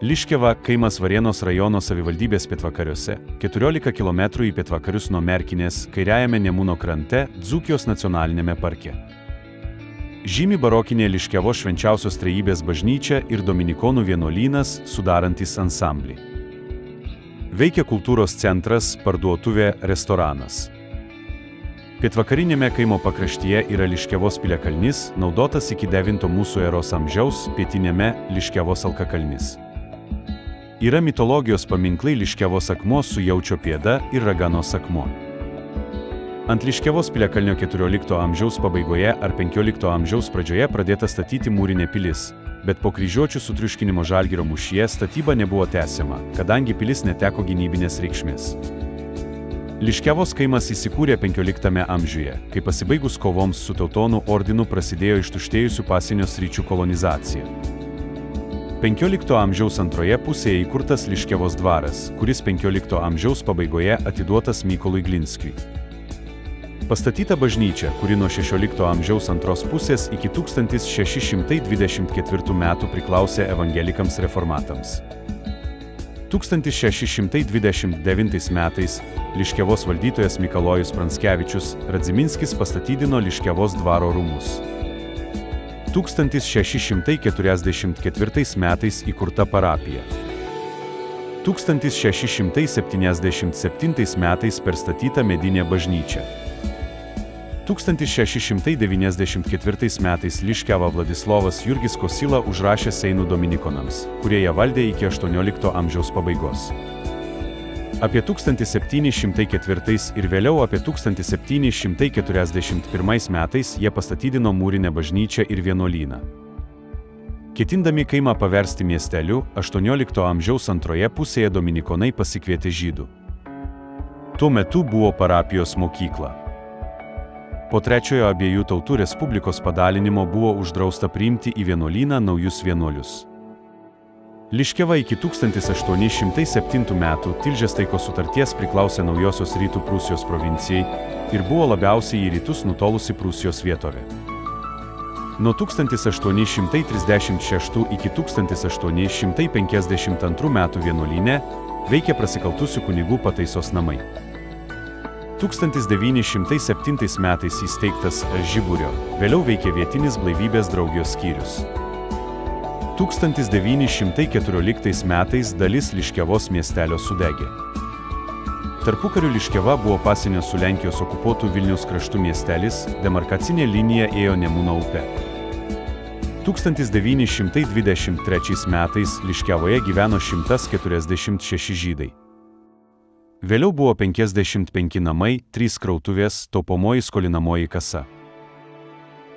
Liškiava kaimas Varėnos rajono savivaldybės pietvakariuose, 14 km į pietvakarius nuo Merkinės, kairiajame Nemuno krante, Dzūkijos nacionalinėme parke. Žymi barokinė Liškiavos Švenčiausios Trejybės bažnyčia ir dominikonų vienuolynas, sudarantys ansamblį. Veikia kultūros centras, parduotuvė, restoranas. Pietvakarinėme kaimo pakraštyje yra Liškiavos piliakalnis, naudotas iki 9 mūsų eros amžiaus, pietinėme Liškiavos alkakalnis. Yra mitologijos paminklai Liškiavos akmuo su jaučio pėda ir raganos akmuo. Ant Liškiavos piliakalnio 14 amžiaus pabaigoje ar 15 amžiaus pradžioje pradėta statyti mūrinė pilis, bet po kryžiuočių sutriuškinimo Žalgirio mūšyje statyba nebuvo tęsiama, kadangi pilis neteko gynybinės reikšmės. Liškiavos kaimas įsikūrė 15 amžiuje, kai pasibaigus kovoms su Teutonų ordinu prasidėjo ištuštėjusių pasienio sričių kolonizacija. 15 amžiaus antroje pusėje įkurtas Liškiavos dvaras, kuris 15 amžiaus pabaigoje atiduotas Mykolui Glinskiui. Pastatyta bažnyčia, kuri nuo 16 amžiaus antros pusės iki 1624 metų priklausė evangelikams reformatams. 1629 metais Liškiavos valdytojas Mikalojus Pranskevičius Radziminskis pastatydino Liškiavos dvaro rūmus. 1644 metais įkurta parapija. 1677 metais perstatyta medinė bažnyčia. 1694 metais Liškiavą Vladislovas Jurgis Kosila užrašė seinų dominikonams, kurie ją valdė iki 18 amžiaus pabaigos. Apie 1704 ir vėliau apie 1741 metais jie pastatydino mūrinę bažnyčią ir vienuolyną. Ketindami kaimą paversti miesteliu, 18 amžiaus antroje pusėje dominikonai pasikvietė žydų. Tuo metu buvo parapijos mokykla. Po Trečiojo abiejų tautų respublikos padalinimo buvo uždrausta priimti į vienuolyną naujus vienuolius. Liškiava iki 1807 metų Tilžės taikos sutarties priklausė Naujosios Rytų Prūsijos provincijai ir buvo labiausiai į rytus nutolusi Prūsijos vietovė. Nuo 1836 iki 1852 metų vienuolyne veikė prasikaltusių kunigų pataisos namai. 1907 metais įsteigtas Žiburio, vėliau veikė vietinis blaivybės draugijos skyrius. 1914 metais dalis Liškiavos miestelio sudegė. Tarpukariu Liškiava buvo pasienio su Lenkijos okupuotų Vilniaus kraštų miestelis, demarkacinė linija ėjo Nemuno upe. 1923 metais Liškiavoje gyveno 146 žydai. Vėliau buvo 55 namai, 3 krautuvės, taupomoji skolinamoji kasa.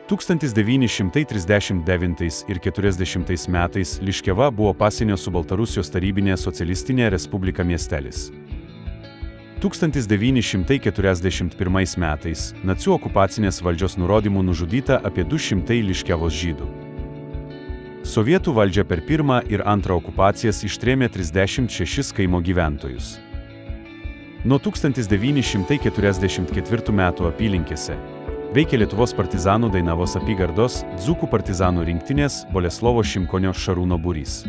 1939 ir 40 metais Liškiava buvo pasienio su Baltarusijos tarybinė socialistinė respublika miestelis. 1941 metais nacių okupacinės valdžios nurodymų nužudyta apie 200 Liškiavos žydų. Sovietų valdžia per pirmą ir antrą okupacijas ištrėmė 36 kaimo gyventojus. Nuo 1944 metų apylinkėse veikė Lietuvos partizanų Dainavos apygardos, Dzūkų partizanų rinktinės, Boleslovo Šimkonio Šarūno būrys.